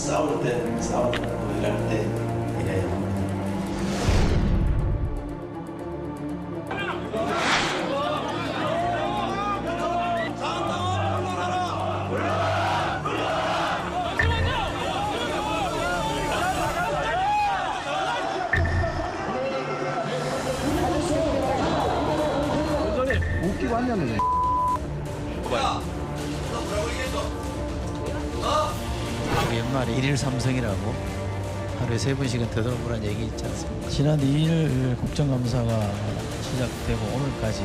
싸울 때 싸우고 일할 때 일해요. 웃기고 왔냐면 우리 연말에 일일 삼성이라고 하루에 3번씩은 되돌아보라는 얘기 있지 않습니까? 지난 2일 국정감사가 시작되고 오늘까지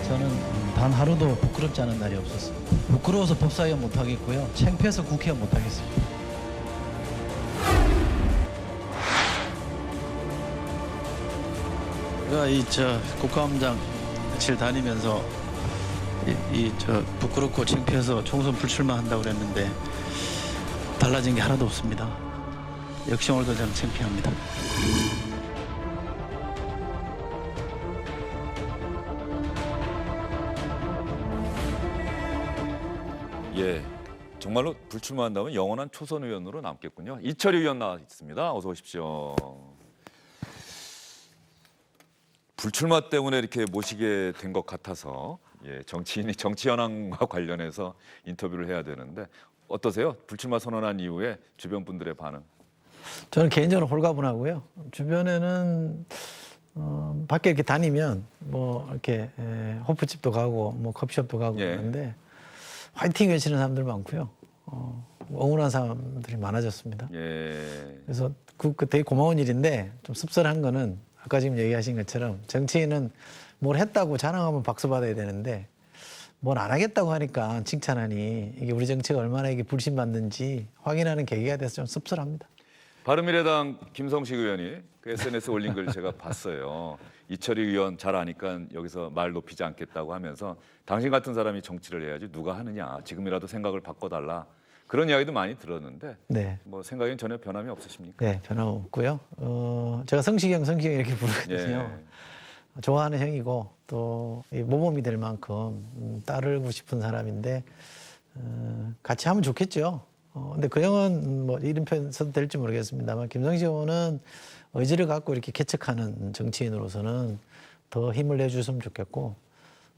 저는 단 하루도 부끄럽지 않은 날이 없었습니다. 부끄러워서 법사위원 못하겠고요. 창피해서 국회의원 못하겠습니다. 제가 국감장 며칠 다니면서 부끄럽고 창피해서 총선 불출마한다고 그랬는데 달라진 게 하나도 없습니다. 역시 오늘도 저는 창피합니다. 예, 정말로 불출마한다면 영원한 초선 의원으로 남겠군요. 이철희 의원 나와 있습니다. 어서 오십시오. 불출마 때문에 이렇게 모시게 된 것 같아서 정치인이 정치 현황과 관련해서 인터뷰를 해야 되는데 어떠세요? 불출마 선언한 이후에 주변 분들의 반응? 저는 개인적으로 홀가분하고요. 주변에는 밖에 이렇게 다니면 뭐 이렇게 호프집도 가고 뭐 커피숍도 가고 그러는데 화이팅 외치는 사람들 많고요. 응원한 사람들이 많아졌습니다. 그래서 그 되게 고마운 일인데 좀 씁쓸한 거는 아까 지금 얘기하신 것처럼 정치인은 뭘 했다고 자랑하면 박수 받아야 되는데 뭘 안 하겠다고 하니까 칭찬하니 이게 우리 정치가 얼마나 이게 불신받는지 확인하는 계기가 돼서 좀 씁쓸합니다. 바른미래당 김성식 의원이 그 SNS 올린 걸 제가 봤어요. 이철희 의원 잘 아니까 여기서 말 높이지 않겠다고 하면서 당신 같은 사람이 정치를 해야지 누가 하느냐. 지금이라도 생각을 바꿔달라. 그런 이야기도 많이 들었는데 뭐 생각엔 전혀 변함이 없으십니까? 네, 변함 없고요. 제가 성식이 형 이렇게 부르거든요. 좋아하는 형이고 또 모범이 될 만큼 따르고 싶은 사람인데 같이 하면 좋겠죠. 근데 그 형은 뭐 이런 표현 써도 될지 모르겠습니다만 김성식 의원은 의지를 갖고 이렇게 개척하는 정치인으로서는 더 힘을 내주셨으면 좋겠고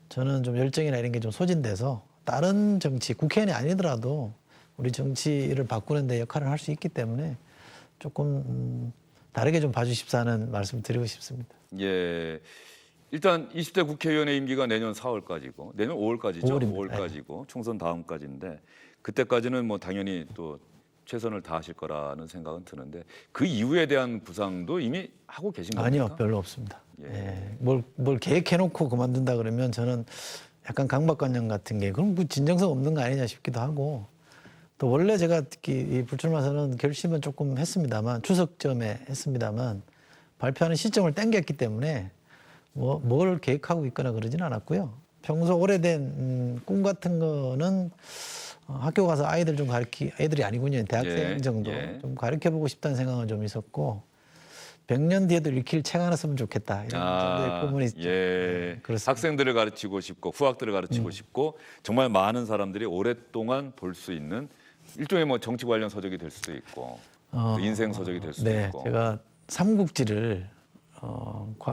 저는 좀 열정이나 이런 게 좀 소진돼서 다른 정치, 국회의원이 아니더라도 우리 정치를 바꾸는 데 역할을 할 수 있기 때문에 조금 다르게 좀 봐주십사 하는 말씀 드리고 싶습니다. 예. 일단 20대 국회의원의 임기가 내년 4월까지고 내년 5월까지죠. 5월까지고 총선 다음까지인데 그때까지는 뭐 당연히 또 최선을 다하실 거라는 생각은 드는데 그 이후에 대한 부상도 이미 하고 계신 겁니까? 아니요, 별로 없습니다. 뭘 계획해놓고 그만둔다 그러면 저는 약간 강박관념 같은 게 그럼 뭐 진정성 없는 거 아니냐 싶기도 하고 또 원래 제가 이 불출마 선언 결심은 조금 했습니다만 추석쯤에 했습니다만 발표하는 시점을 땡겼기 때문에 뭘 계획하고 있거나 그러지는 않았고요. 평소 오래된 꿈 같은 거는 학교 가서 아이들 좀 애들이 아니군요. 대학생 정도 좀 가르쳐보고 싶다는 생각은 좀 있었고 100년 뒤에도 읽힐 책 하나 쓰면 좋겠다 이런 정도의 꿈은 있죠. 그렇습니다. 학생들을 가르치고 싶고 후학들을 가르치고 싶고 정말 많은 사람들이 오랫동안 볼 수 있는 일종의 뭐 정치 관련 서적이 될 수도 있고 또 인생 서적이 될 수도 있고. 제가 삼국지를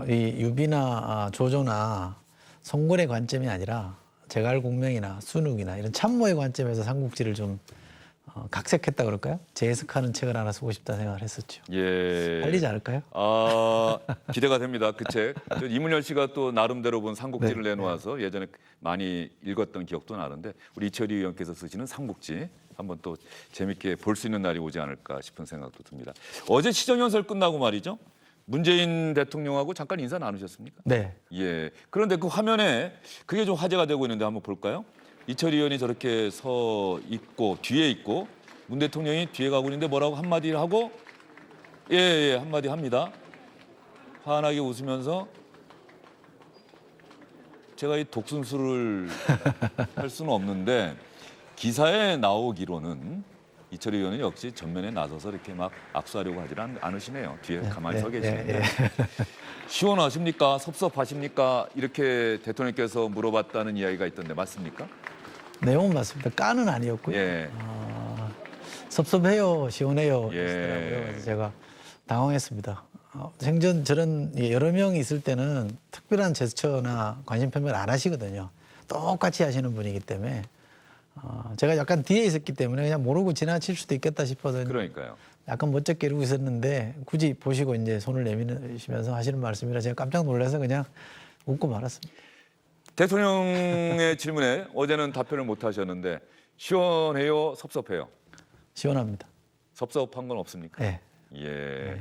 이 유비나 조조나 송골의 관점이 아니라 제갈공명이나 순욱이나 이런 참모의 관점에서 삼국지를 좀 각색했다 그럴까요? 재해석하는 책을 하나 쓰고 싶다 생각을 했었죠. 팔리지 않을까요? 기대가 됩니다. 그 책. 이문열 씨가 또 나름대로 본 삼국지를 내놓아서 예전에 많이 읽었던 기억도 나는데 우리 이철희 의원께서 쓰시는 삼국지 한번 또 재밌게 볼 수 있는 날이 오지 않을까 싶은 생각도 듭니다. 어제 시정연설 끝나고 말이죠. 문재인 대통령하고 잠깐 인사 나누셨습니까? 네. 그런데 그 화면에 그게 좀 화제가 되고 있는데 한번 볼까요? 이철희 의원이 저렇게 서 있고 뒤에 있고 문 대통령이 뒤에 가고 있는데 뭐라고 한마디 하고 한마디 합니다. 환하게 웃으면서 제가 이 독순술을 할 수는 없는데 기사에 나오기로는 이철희 의원은 역시 전면에 나서서 이렇게 막 압수하려고 하지 않으시네요. 뒤에 가만히 서 계시는데. 시원하십니까? 섭섭하십니까? 이렇게 대통령께서 물어봤다는 이야기가 있던데 맞습니까? 내용은 맞습니다. 까는 아니었고요. 섭섭해요, 시원해요 예. 이러시더라고요. 그래서 제가 당황했습니다. 생전 저런 여러 명이 있을 때는 특별한 제스처나 관심 표명을 안 하시거든요. 똑같이 하시는 분이기 때문에 제가 약간 뒤에 있었기 때문에 그냥 모르고 지나칠 수도 있겠다 싶어서 그러니까요. 약간 멋쩍게 이러고 있었는데 굳이 보시고 이제 손을 내미시면서 하시는 말씀이라 제가 깜짝 놀라서 그냥 웃고 말았습니다. 대통령의 질문에 어제는 답변을 못 하셨는데 시원해요, 섭섭해요? 시원합니다. 섭섭한 건 없습니까? 네. 예.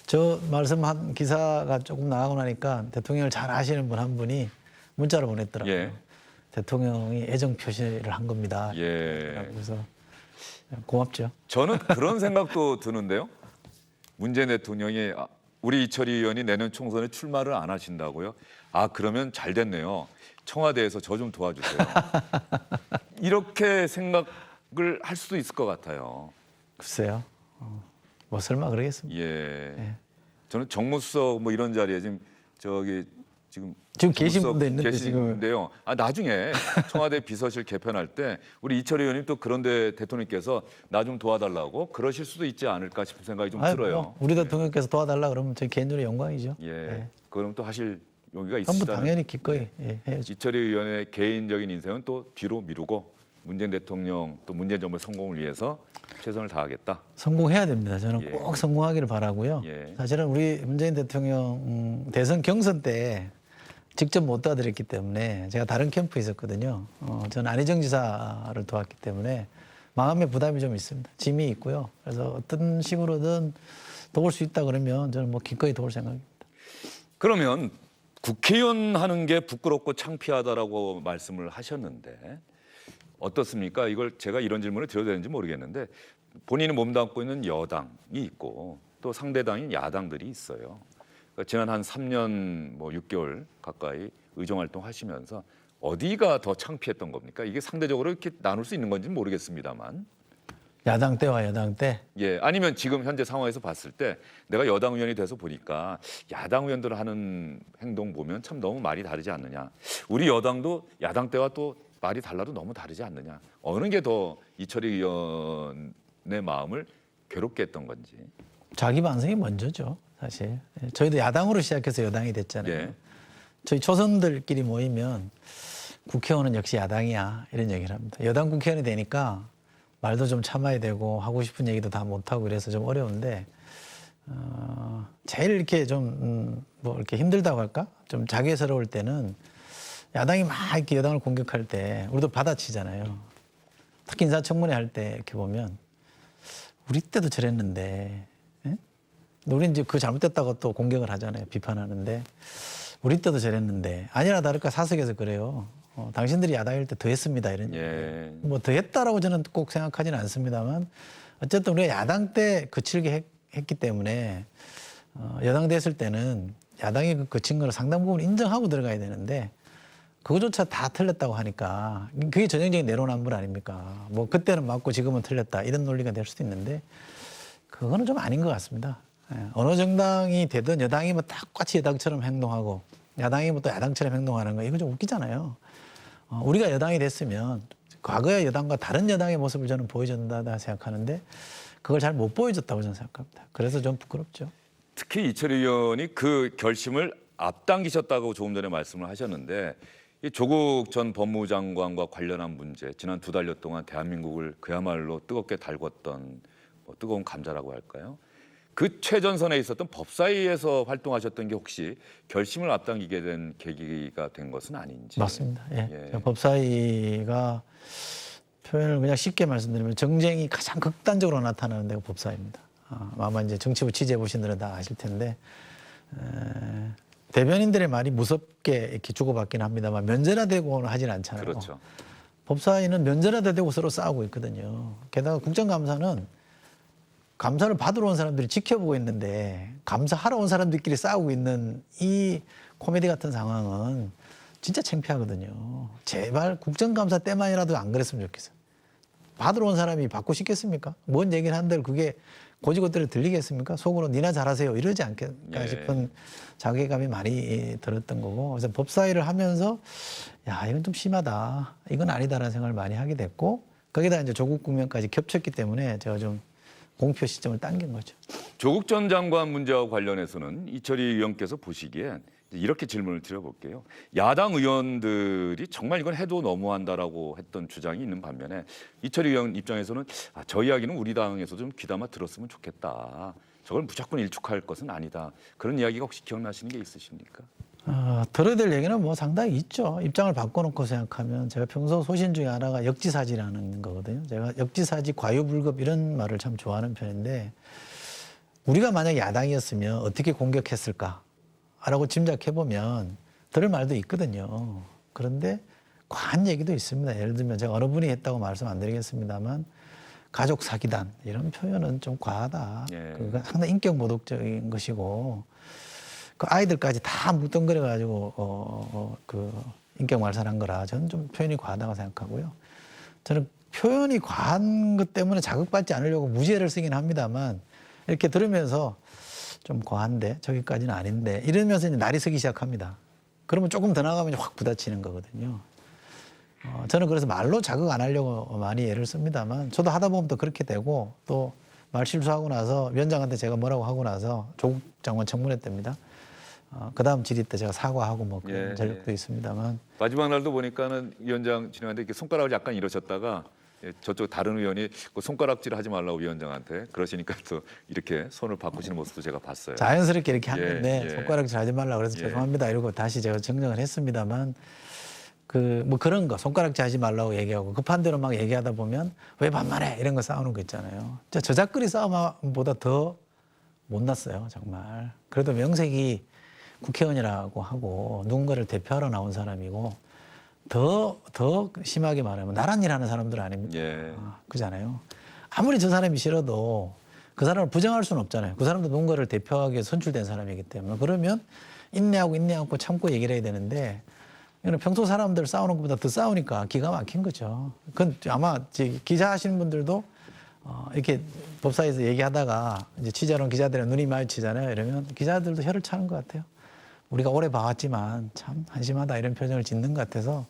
저 말씀한 기사가 조금 나가고 나니까 대통령을 잘 아시는 분 한 분이 문자를 보냈더라고요. 예. 대통령이 애정 표시를 한 겁니다. 예. 그래서 고맙죠. 저는 그런 생각도 드는데요. 문재인 대통령이 우리 이철희 의원이 내년 총선에 출마를 안 하신다고요? 그러면 잘 됐네요. 청와대에서 저 좀 도와주세요. 이렇게 생각을 할 수도 있을 것 같아요. 글쎄요. 뭐 설마 그러겠습니까? 예. 저는 정무수석 뭐 이런 자리에 지금 계신 정무수석 분도 있는데 계신데요. 나중에 청와대 비서실 개편할 때 우리 이철희 의원님 또 그런데 대통령께서 나 좀 도와달라고 그러실 수도 있지 않을까 싶은 생각이 좀 들어요. 뭐 우리 대통령께서 도와달라 그러면 저희 개인적으로 영광이죠. 예. 그럼 또 하실 용기가 전부 있으시다는 당연히 기꺼이 해야죠. 이철희 의원의 개인적인 인생은 또 뒤로 미루고 문재인 대통령 또 문재인 정부의 성공을 위해서 최선을 다하겠다. 성공해야 됩니다. 저는 예. 꼭 성공하기를 바라고요. 예. 사실은 우리 문재인 대통령 대선 경선 때 직접 못 도와드렸기 때문에 제가 다른 캠프에 있었거든요. 저는 안희정 지사를 도왔기 때문에 마음의 부담이 좀 있습니다. 짐이 있고요. 그래서 어떤 식으로든 도울 수 있다 그러면 저는 뭐 기꺼이 도울 생각입니다. 그러면 국회의원 하는 게 부끄럽고 창피하다라고 말씀을 하셨는데 어떻습니까? 이걸 제가 이런 질문을 드려도 되는지 모르겠는데 본인이 몸담고 있는 여당이 있고 또 상대당인 야당들이 있어요. 그러니까 지난 한 3년 뭐 6개월 가까이 의정 활동하시면서 어디가 더 창피했던 겁니까? 이게 상대적으로 이렇게 나눌 수 있는 건지는 모르겠습니다만. 야당 때와 여당 때 예, 아니면 지금 현재 상황에서 봤을 때 내가 여당 의원이 돼서 보니까 야당 의원들 하는 행동 보면 참 너무 말이 다르지 않느냐. 우리 여당도 야당 때와 또 말이 달라도 너무 다르지 않느냐. 어느 게 더 이철희 의원의 마음을 괴롭게 했던 건지. 자기 반성이 먼저죠. 사실 저희도 야당으로 시작해서 여당이 됐잖아요. 예. 저희 초선들끼리 모이면 국회의원은 역시 야당이야 이런 얘기를 합니다. 여당 국회의원이 되니까 말도 좀 참아야 되고 하고 싶은 얘기도 다 못하고 그래서 좀 어려운데 제일 이렇게 좀 뭐 이렇게 힘들다고 할까? 좀 자괴스러울 때는 야당이 막 이렇게 여당을 공격할 때 우리도 받아치잖아요. 특히 인사청문회 할 때 이렇게 보면 우리 때도 저랬는데 우리는 이제 그 잘못됐다고 또 공격을 하잖아요. 비판하는데 우리 때도 저랬는데 아니나 다를까 사석에서 그래요. 당신들이 야당일 때 더 했습니다. 이런 예. 뭐 더 했다라고 저는 꼭 생각하지는 않습니다만 어쨌든 우리가 야당 때 거칠게 했기 때문에 여당 됐을 때는 야당이 그 거친 거를 상당 부분 인정하고 들어가야 되는데 그거조차 다 틀렸다고 하니까 그게 전형적인 내로남불 아닙니까? 뭐 그때는 맞고 지금은 틀렸다 이런 논리가 될 수도 있는데 그거는 좀 아닌 것 같습니다. 어느 정당이 되든 여당이 뭐 똑같이 여당처럼 행동하고 야당이 뭐 또 야당처럼 행동하는 거 이거 좀 웃기잖아요. 우리가 여당이 됐으면 과거의 여당과 다른 여당의 모습을 저는 보여준다 생각하는데 그걸 잘 못 보여줬다고 저는 생각합니다. 그래서 좀 부끄럽죠. 특히 이철희 의원이 그 결심을 앞당기셨다고 조금 전에 말씀을 하셨는데 이 조국 전 법무장관과 관련한 문제 지난 2달여 동안 대한민국을 그야말로 뜨겁게 달궜던 뭐 뜨거운 감자라고 할까요? 그 최전선에 있었던 법사위에서 활동하셨던 게 혹시 결심을 앞당기게 된 계기가 된 것은 아닌지. 맞습니다. 예. 법사위가 표현을 그냥 쉽게 말씀드리면 정쟁이 가장 극단적으로 나타나는 데가 법사위입니다. 아마 이제 정치부 취재해 보신 분들은 다 아실 텐데 대변인들의 말이 무섭게 이렇게 주고받긴 합니다만 면제라되고는 하진 않잖아요. 그렇죠. 법사위는 면제라되고 서로 싸우고 있거든요. 게다가 국정감사는 감사를 받으러 온 사람들이 지켜보고 있는데 감사하러 온 사람들끼리 싸우고 있는 이 코미디 같은 상황은 진짜 창피하거든요. 제발 국정감사 때만이라도 안 그랬으면 좋겠어요. 받으러 온 사람이 받고 싶겠습니까? 뭔 얘기를 한들 그게 고지고대로 들리겠습니까? 속으로 니나 잘하세요 이러지 않겠까 싶은 자괴감이 많이 들었던 거고 그래서 법사위를 하면서 야 이건 좀 심하다. 이건 아니다라는 생각을 많이 하게 됐고 거기다 이제 조국 국면까지 겹쳤기 때문에 제가 좀 공표 시점을 당긴 거죠. 조국 전 장관 문제와 관련해서는 이철희 의원께서 보시기엔 이렇게 질문을 드려볼게요. 야당 의원들이 정말 이건 해도 너무한다라고 했던 주장이 있는 반면에 이철희 의원 입장에서는 저 이야기는 우리 당에서 좀 귀담아 들었으면 좋겠다. 저걸 무조건 일축할 것은 아니다. 그런 이야기가 혹시 기억나시는 게 있으십니까? 들어야 될 얘기는 뭐 상당히 있죠. 입장을 바꿔놓고 생각하면 제가 평소 소신 중에 하나가 역지사지라는 거거든요. 제가 역지사지, 과유불급 이런 말을 참 좋아하는 편인데 우리가 만약 야당이었으면 어떻게 공격했을까? 라고 짐작해보면 들을 말도 있거든요. 그런데 과한 얘기도 있습니다. 예를 들면 제가 어느 분이 했다고 말씀 안 드리겠습니다만 가족 사기단 이런 표현은 좀 과하다. 예. 그건 상당히 인격 모독적인 것이고 그 아이들까지 다 묵덩거려가지고 그 인격 말살한 거라 저는 좀 표현이 과하다고 생각하고요. 저는 표현이 과한 것 때문에 자극받지 않으려고 무죄를 쓰긴 합니다만 이렇게 들으면서 좀 과한데 저기까지는 아닌데 이러면서 이제 날이 서기 시작합니다. 그러면 조금 더 나가면 확 부딪히는 거거든요. 저는 그래서 말로 자극 안 하려고 많이 애를 씁니다만 저도 하다 보면 또 그렇게 되고 또 말 실수하고 나서 위원장한테 제가 뭐라고 하고 나서 조국 장관 청문회 때입니다. 그 다음 질의 때 제가 사과하고 뭐 그런 전력도 있습니다만 마지막 날도 보니까는 위원장 진행하는데 이렇게 손가락을 약간 이러셨다가 저쪽 다른 의원이 그 손가락질 하지 말라고 위원장한테 그러시니까 또 이렇게 손을 바꾸시는 모습도 제가 봤어요. 자연스럽게 이렇게 하는데 예. 손가락질 하지 말라고 그래서 죄송합니다 이러고 다시 제가 정정을 했습니다만 그 뭐 그런 거 손가락질 하지 말라고 얘기하고 급한 대로 막 얘기하다 보면 왜 반말해 이런 거 싸우는 거 있잖아요. 저작거리 싸움보다 더 못났어요 정말. 그래도 명색이 국회의원이라고 하고 누군가를 대표하러 나온 사람이고 더 심하게 말하면 나란 일 하는 사람들 아닙니까? 예. 그잖아요. 아무리 저 사람이 싫어도 그 사람을 부정할 수는 없잖아요. 그 사람도 누군가를 대표하기 위해 선출된 사람이기 때문에 그러면 인내하고 참고 얘기를 해야 되는데 이거는 평소 사람들 싸우는 것보다 더 싸우니까 기가 막힌 거죠. 그건 아마 기자 하시는 분들도 이렇게 법사에서 얘기하다가 이제 취재하는 기자들이랑 눈이 마주치잖아요. 이러면 기자들도 혀를 차는 것 같아요. 우리가 오래 봐왔지만 참 한심하다 이런 표정을 짓는 것 같아서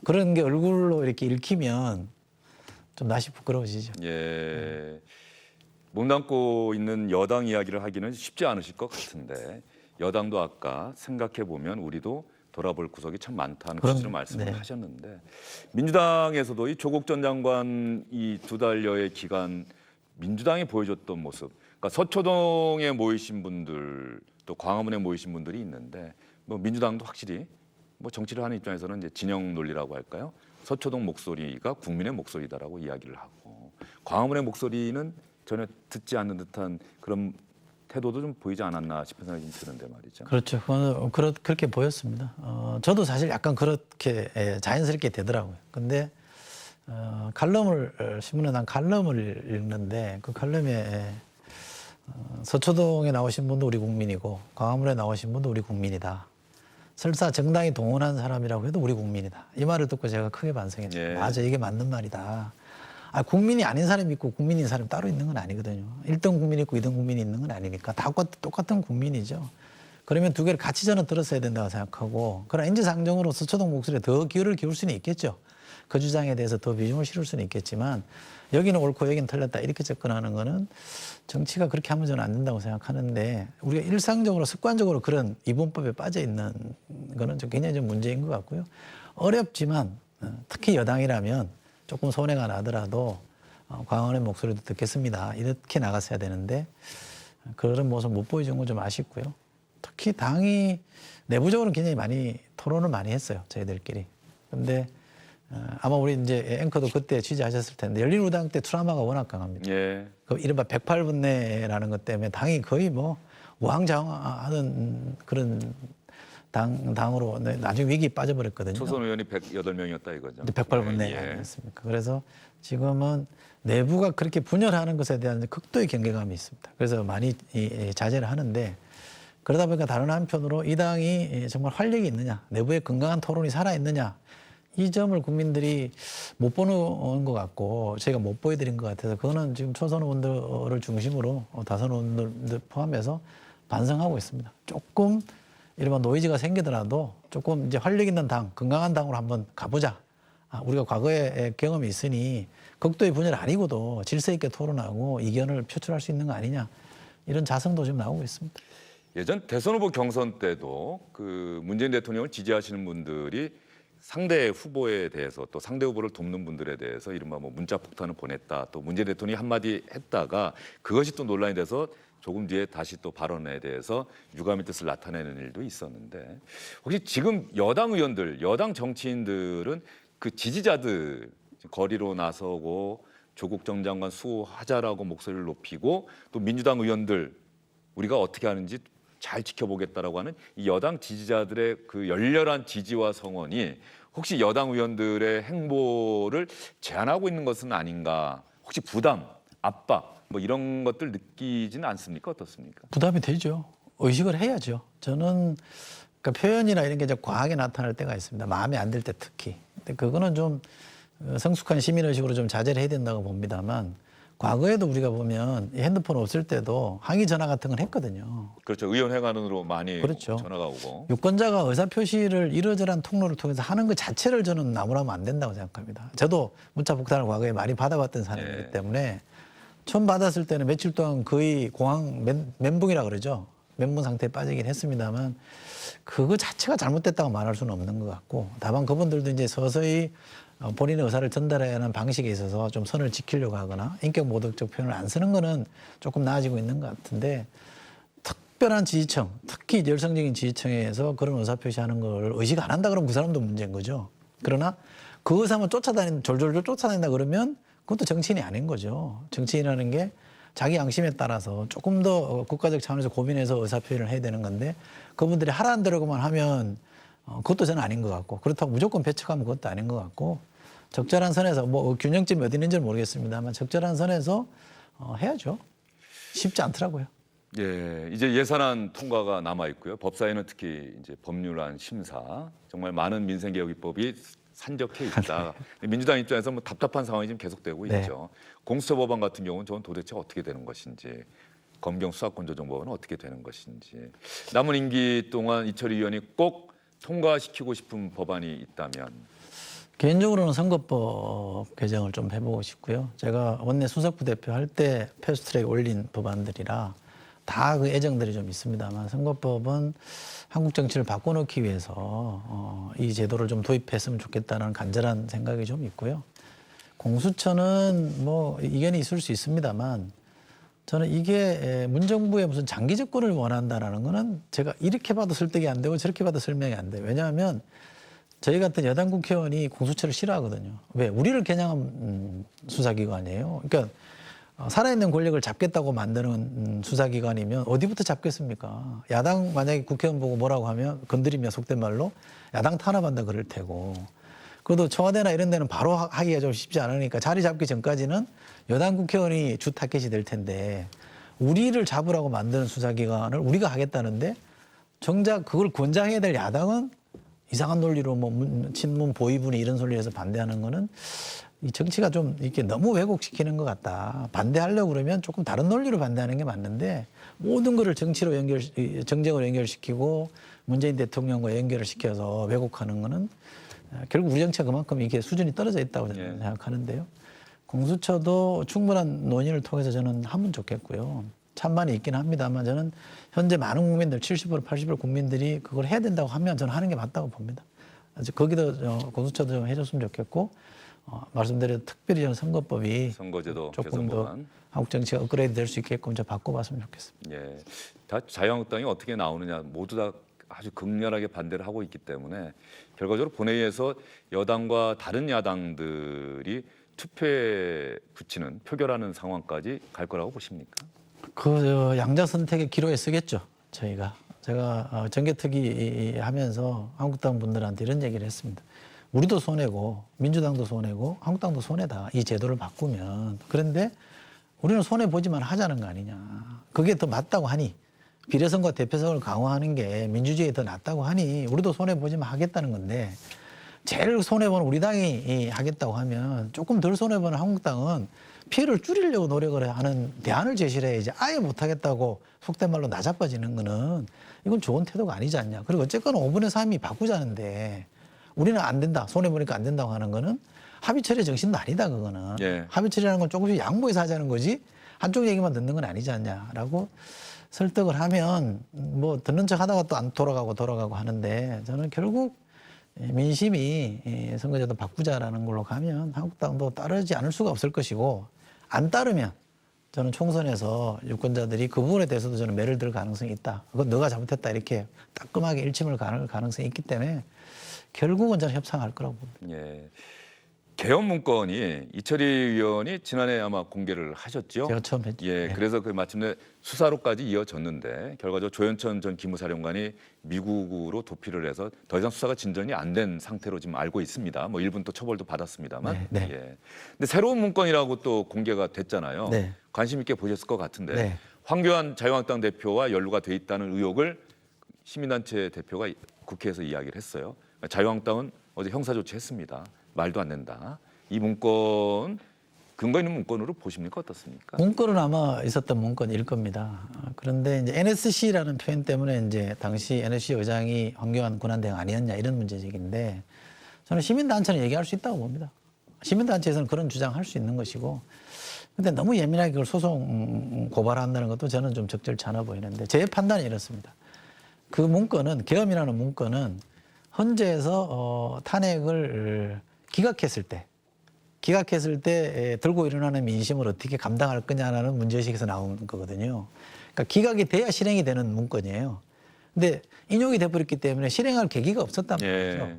그런 게 얼굴로 이렇게 읽히면 좀 낯이 부끄러워지죠. 예. 몸담고 있는 여당 이야기를 하기는 쉽지 않으실 것 같은데 여당도 아까 생각해 보면 우리도 돌아볼 구석이 참 많다는 취지로 말씀을 하셨는데 민주당에서도 이 조국 전 장관 이 2달여의 기간 민주당이 보여줬던 모습, 그러니까 서초동에 모이신 분들 또 광화문에 모이신 분들이 있는데 뭐 민주당도 확실히 뭐 정치를 하는 입장에서는 이제 진영 논리라고 할까요? 서초동 목소리가 국민의 목소리다라고 이야기를 하고 광화문의 목소리는 전혀 듣지 않는 듯한 그런 태도도 좀 보이지 않았나 싶은 생각이 좀 드는데 말이죠. 그렇죠. 그렇게 보였습니다. 저도 사실 약간 그렇게 자연스럽게 되더라고요. 근데 신문에 난 칼럼을 읽는데 그 칼럼에 서초동에 나오신 분도 우리 국민이고 광화문에 나오신 분도 우리 국민이다. 설사 정당이 동원한 사람이라고 해도 우리 국민이다. 이 말을 듣고 제가 크게 반성했어요. 예. 맞아, 이게 맞는 말이다. 국민이 아닌 사람이 있고 국민인 사람이 따로 있는 건 아니거든요. 1등 국민이 있고 2등 국민이 있는 건 아니니까 다 똑같은 국민이죠. 그러면 두 개를 같이 저는 들었어야 된다고 생각하고 그러나 인지상정으로 서초동 목소리에 더 귀를 기울 수는 있겠죠. 그 주장에 대해서 더 비중을 실을 수는 있겠지만 여기는 옳고 여기는 틀렸다 이렇게 접근하는 거는 정치가 그렇게 하면 저는 안 된다고 생각하는데 우리가 일상적으로 습관적으로 그런 이분법에 빠져 있는 거는 좀 굉장히 좀 문제인 것 같고요. 어렵지만 특히 여당이라면 조금 손해가 나더라도 광화문의 목소리도 듣겠습니다. 이렇게 나갔어야 되는데 그런 모습 못 보여준 건 좀 아쉽고요. 특히 당이 내부적으로 굉장히 많이 토론을 많이 했어요. 저희들끼리. 그런데 아마 우리 이제 앵커도 그때 취재하셨을 텐데 열린우리당 때 트라우마가 워낙 강합니다. 예. 그 이른바 108분내라는 것 때문에 당이 거의 뭐 우왕좌왕하는 그런 당으로 나중에 위기에 빠져버렸거든요. 초선 의원이 108명이었다 이거죠. 108분내 예. 아니었습니까? 그래서 지금은 내부가 그렇게 분열하는 것에 대한 극도의 경계감이 있습니다. 그래서 많이 자제를 하는데 그러다 보니까 다른 한편으로 이 당이 정말 활력이 있느냐, 내부에 건강한 토론이 살아있느냐 이 점을 국민들이 못 보는 것 같고 저희가 못 보여드린 것 같아서 그거는 지금 초선 의원들을 중심으로 다선 의원들 포함해서 반성하고 있습니다. 조금 이런 노이즈가 생기더라도 조금 이제 활력 있는 당, 건강한 당으로 한번 가보자. 우리가 과거에 경험이 있으니 극도의 분열 아니고도 질서 있게 토론하고 이견을 표출할 수 있는 거 아니냐 이런 자성도 좀 나오고 있습니다. 예전 대선 후보 경선 때도 그 문재인 대통령을 지지하시는 분들이 상대 후보에 대해서 또 상대 후보를 돕는 분들에 대해서 이른바 뭐 문자 폭탄을 보냈다. 또 문재인 대통령이 한마디 했다가 그것이 또 논란이 돼서 조금 뒤에 다시 또 발언에 대해서 유감의 뜻을 나타내는 일도 있었는데 혹시 지금 여당 의원들, 여당 정치인들은 그 지지자들 거리로 나서고 조국 전 장관 수호하자라고 목소리를 높이고 또 민주당 의원들 우리가 어떻게 하는지 잘 지켜보겠다라고 하는 이 여당 지지자들의 그 열렬한 지지와 성원이 혹시 여당 의원들의 행보를 제한하고 있는 것은 아닌가? 혹시 부담, 압박 뭐 이런 것들 느끼지는 않습니까? 어떻습니까? 부담이 되죠. 의식을 해야죠. 저는 그러니까 표현이나 이런 게 이제 과하게 나타날 때가 있습니다. 마음에 안 들 때 특히. 근데 그거는 좀 성숙한 시민의식으로 좀 자제를 해야 된다고 봅니다만 과거에도 우리가 보면 핸드폰 없을 때도 항의 전화 같은 걸 했거든요. 그렇죠. 의원 회관으로 많이 그렇죠. 전화가 오고. 유권자가 의사표시를 이러저러한 통로를 통해서 하는 것 자체를 저는 나무라면 안 된다고 생각합니다. 저도 문자 폭탄을 과거에 많이 받아봤던 사람이기 때문에 처음 받았을 때는 며칠 동안 거의 공황 멘붕이라 그러죠. 멘붕 상태에 빠지긴 했습니다만 그거 자체가 잘못됐다고 말할 수는 없는 것 같고 다만 그분들도 이제 서서히 본인의 의사를 전달해야 하는 방식에 있어서 좀 선을 지키려고 하거나 인격 모독적 표현을 안 쓰는 거는 조금 나아지고 있는 것 같은데 특별한 지지층, 특히 열성적인 지지층에서 그런 의사표시하는 걸 의식 안 한다 그러면 그 사람도 문제인 거죠. 그러나 그 의사만 졸졸졸 쫓아다닌다 그러면 그것도 정치인이 아닌 거죠. 정치인이라는 게 자기 양심에 따라서 조금 더 국가적 차원에서 고민해서 의사표현을 해야 되는 건데 그분들이 하라는 대로만 하면 그것도 저는 아닌 것 같고 그렇다고 무조건 배척하면 그것도 아닌 것 같고 적절한 선에서 뭐 균형점이 어디 있는지는 모르겠습니다만 적절한 선에서 해야죠. 쉽지 않더라고요. 예, 이제 예산안 통과가 남아 있고요. 법사위는 특히 이제 법률안 심사 정말 많은 민생개혁 입법이 산적해 있다. 민주당 입장에서 뭐 답답한 상황이 지금 계속되고 있죠. 공수처법안 같은 경우는 저는 도대체 어떻게 되는 것인지, 검경 수사권 조정법은 어떻게 되는 것인지, 남은 임기 동안 이철희 의원이 꼭 통과시키고 싶은 법안이 있다면. 개인적으로는 선거법 개정을 좀 해보고 싶고요. 제가 원내 수석부 대표 할 때 패스트트랙 올린 법안들이라 다 그 애정들이 좀 있습니다만 선거법은 한국 정치를 바꿔놓기 위해서 이 제도를 좀 도입했으면 좋겠다는 간절한 생각이 좀 있고요. 공수처는 뭐 이견이 있을 수 있습니다만 저는 이게 문정부의 무슨 장기 집권을 원한다라는 거는 제가 이렇게 봐도 설득이 안 되고 저렇게 봐도 설명이 안 돼요. 왜냐하면 저희 같은 여당 국회의원이 공수처를 싫어하거든요. 왜? 우리를 겨냥한 수사기관이에요. 그러니까 살아있는 권력을 잡겠다고 만드는 수사기관이면 어디부터 잡겠습니까? 야당 만약에 국회의원 보고 뭐라고 하면 건드리면 속된 말로 야당 탄압한다 그럴 테고 그래도 청와대나 이런 데는 바로 하기가 좀 쉽지 않으니까 자리 잡기 전까지는 여당 국회의원이 주 타겟이 될 텐데 우리를 잡으라고 만드는 수사기관을 우리가 하겠다는데 정작 그걸 권장해야 될 야당은 이상한 논리로 뭐 친문 보위분이 이런 논리에서 반대하는 거는 이 정치가 좀 이렇게 너무 왜곡시키는 것 같다. 반대하려고 그러면 조금 다른 논리로 반대하는 게 맞는데 모든 거를 정치로 정쟁으로 연결시키고 문재인 대통령과 연결을 시켜서 왜곡하는 거는 결국 우리 정치가 그만큼 이게 수준이 떨어져 있다고 저는 생각하는데요. 공수처도 충분한 논의를 통해서 저는 하면 좋겠고요. 찬반이 있긴 합니다만 저는 현재 많은 국민들 70% 80% 국민들이 그걸 해야 된다고 하면 저는 하는 게 맞다고 봅니다. 거기도 공수처도 좀 해줬으면 좋겠고 말씀드린 특별히 저는 선거법이 선거제도 조금 더 한국 정치가 업그레이드 될 수 있게끔 좀 바꿔봤으면 좋겠습니다. 예, 다 자유한국당이 어떻게 나오느냐 모두 다 아주 극렬하게 반대를 하고 있기 때문에 결과적으로 본회의에서 여당과 다른 야당들이 투표에 붙이는 표결하는 상황까지 갈 거라고 보십니까? 그 양자 선택의 기로에 쓰겠죠. 제가 정개특위 하면서 한국당 분들한테 이런 얘기를 했습니다. 우리도 손해고 민주당도 손해고 한국당도 손해다. 이 제도를 바꾸면. 그런데 우리는 손해보지만 하자는 거 아니냐. 그게 더 맞다고 하니 비례성과 대표성을 강화하는 게 민주주의에 더 낫다고 하니 우리도 손해보지만 하겠다는 건데 제일 손해보는 우리 당이 하겠다고 하면 조금 덜 손해보는 한국당은 피해를 줄이려고 노력을 하는 대안을 제시를 해야지 아예 못하겠다고 속된 말로 나자빠지는 거는 이건 좋은 태도가 아니지 않냐. 그리고 어쨌거나 5분의 3이 바꾸자는데 우리는 안 된다. 손해 보니까 안 된다고 하는 거는 합의 처리 정신도 아니다. 그거는 예. 합의 처리라는 건 조금씩 양보해서 하자는 거지 한쪽 얘기만 듣는 건 아니지 않냐라고 설득을 하면 뭐 듣는 척 하다가 또 안 돌아가고 하는데 저는 결국 민심이 선거제도 바꾸자라는 걸로 가면 한국당도 따르지 않을 수가 없을 것이고 안 따르면 저는 총선에서 유권자들이 그 부분에 대해서도 저는 매를 들 가능성이 있다. 그건 너가 잘못했다 이렇게 따끔하게 일침을 가는 가능성이 있기 때문에 결국은 저는 협상할 거라고 봅니다. 예. 개헌 문건이 이철희 의원이 지난해 아마 공개를 하셨죠. 제가 처음 했죠. 예, 네. 그래서 그 마침내 수사로까지 이어졌는데 결과적으로 조현천 전 기무사령관이 미국으로 도피를 해서 더 이상 수사가 진전이 안 된 상태로 지금 알고 있습니다. 뭐 일부는 또 처벌도 받았습니다만. 네, 네. 예. 근데 새로운 문건이라고 또 공개가 됐잖아요. 네. 관심 있게 보셨을 것 같은데 네. 황교안 자유한국당 대표와 연루가 돼 있다는 의혹을 시민단체 대표가 국회에서 이야기를 했어요. 자유한국당은 어제 형사 조치했습니다. 말도 안 된다. 이 문건 근거 있는 문건으로 보십니까? 어떻습니까? 문건은 아마 있었던 문건일 겁니다. 그런데 이제 NSC라는 표현 때문에 이제 당시 NSC 의장이 황교안 권한대행 아니었냐 이런 문제제기인데 저는 시민단체는 얘기할 수 있다고 봅니다. 시민단체에서는 그런 주장할 수 있는 것이고 근데 너무 예민하게 그걸 소송 고발한다는 것도 저는 좀 적절치 않아 보이는데 제 판단이 이렇습니다. 그 문건은 계엄이라는 문건은 헌재에서 탄핵을 기각했을 때 들고 일어나는 민심을 어떻게 감당할 거냐라는 문제의식에서 나온 거거든요. 그러니까 기각이 돼야 실행이 되는 문건이에요. 근데 인용이 돼버렸기 때문에 실행할 계기가 없었단 말이죠. 예.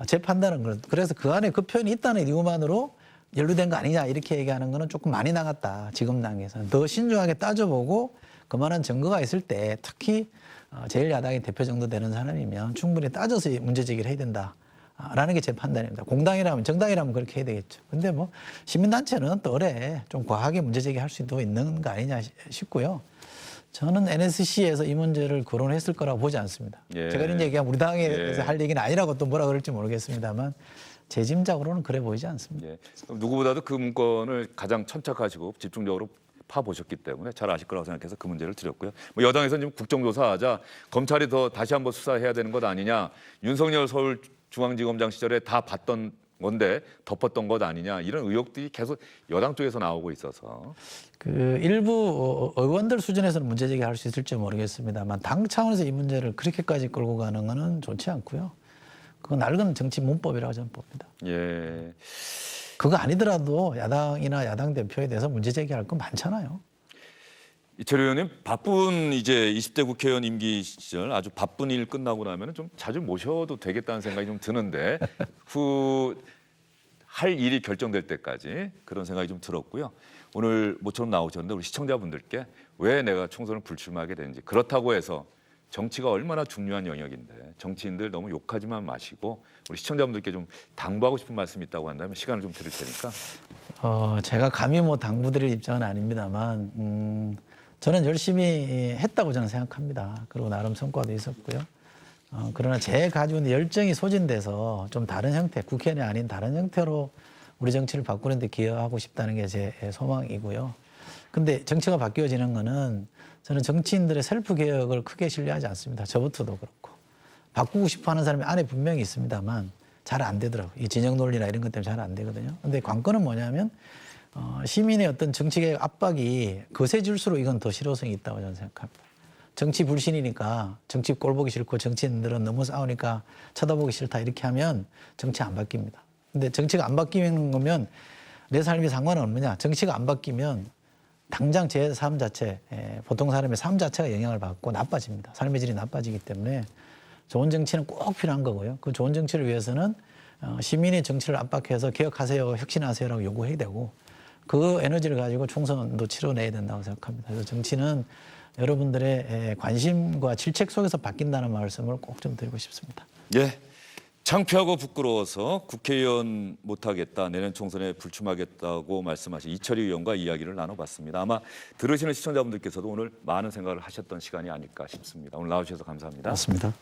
제 판단은 그래서 그 안에 그 표현이 있다는 이유만으로 연루된 거 아니냐 이렇게 얘기하는 거는 조금 많이 나갔다. 지금 단계에서는. 더 신중하게 따져보고 그만한 증거가 있을 때 특히 제1야당의 대표 정도 되는 사람이면 충분히 따져서 문제 제기를 해야 된다. 라는 게 제 판단입니다. 공당이라면 정당이라면 그렇게 해야 되겠죠. 근데 뭐 시민단체는 또 올해 좀 과하게 문제 제기할 수도 있는 거 아니냐 싶고요. 저는 NSC에서 이 문제를 거론했을 거라고 보지 않습니다. 예. 제가 이런 얘기가 우리 당에서 예. 할 얘기는 아니라고 또 뭐라 그럴지 모르겠습니다만 제 짐작으로는 그래 보이지 않습니다. 예. 누구보다도 그 문건을 가장 천착하시고 집중적으로 파보셨기 때문에 잘 아실 거라고 생각해서 그 문제를 드렸고요. 뭐 여당에서는 지금 국정조사하자 검찰이 더 다시 한번 수사해야 되는 것 아니냐. 윤석열 서울중앙지검장 시절에 다 봤던 건데 덮었던 것 아니냐. 이런 의혹들이 계속 여당 쪽에서 나오고 있어서. 그 일부 의원들 수준에서는 문제 제기할 수 있을지 모르겠습니다만 당 차원에서 이 문제를 그렇게까지 끌고 가는 것은 좋지 않고요. 그건 낡은 정치 문법이라고 저는 봅니다. 예. 그거 아니더라도 야당이나 야당 대표에 대해서 문제 제기할 건 많잖아요. 이철희 의원님 바쁜 이제 20대 국회의원 임기 시절 아주 바쁜 일 끝나고 나면 좀 자주 모셔도 되겠다는 생각이 좀 드는데 후 할 일이 결정될 때까지 그런 생각이 좀 들었고요. 오늘 모처럼 나오셨는데 우리 시청자분들께 왜 내가 총선을 불출마하게 되는지 그렇다고 해서 정치가 얼마나 중요한 영역인데 정치인들 너무 욕하지만 마시고 우리 시청자분들께 좀 당부하고 싶은 말씀이 있다고 한다면 시간을 좀 드릴 테니까. 제가 감히 뭐 당부드릴 입장은 아닙니다만 저는 열심히 했다고 저는 생각합니다. 그리고 나름 성과도 있었고요. 그러나 제 가지고 있는 열정이 소진돼서 좀 다른 형태, 국회의원이 아닌 다른 형태로 우리 정치를 바꾸는 데 기여하고 싶다는 게 제 소망이고요. 근데 정치가 바뀌어지는 거는 저는 정치인들의 셀프 개혁을 크게 신뢰하지 않습니다. 저부터도 그렇고. 바꾸고 싶어 하는 사람이 안에 분명히 있습니다만 잘 안 되더라고요. 이 진영 논리나 이런 것 때문에 잘 안 되거든요. 근데 관건은 뭐냐면 시민의 어떤 정치개혁 압박이 거세질수록 이건 더 실효성이 있다고 저는 생각합니다. 정치 불신이니까 정치 꼴 보기 싫고 정치인들은 너무 싸우니까 쳐다보기 싫다 이렇게 하면 정치 안 바뀝니다. 근데 정치가 안 바뀌는 거면 내 삶이 상관은 없느냐. 정치가 안 바뀌면 당장 제 삶 자체, 보통 사람의 삶 자체가 영향을 받고 나빠집니다. 삶의 질이 나빠지기 때문에 좋은 정치는 꼭 필요한 거고요. 그 좋은 정치를 위해서는 시민의 정치를 압박해서 개혁하세요, 혁신하세요라고 요구해야 되고 그 에너지를 가지고 총선도 치러내야 된다고 생각합니다. 그래서 정치는 여러분들의 관심과 질책 속에서 바뀐다는 말씀을 꼭 좀 드리고 싶습니다. 예. 창피하고 부끄러워서 국회의원 못하겠다, 내년 총선에 불출마하겠다고 말씀하신 이철희 의원과 이야기를 나눠봤습니다. 아마 들으시는 시청자분들께서도 오늘 많은 생각을 하셨던 시간이 아닐까 싶습니다. 오늘 나와주셔서 감사합니다. 맞습니다.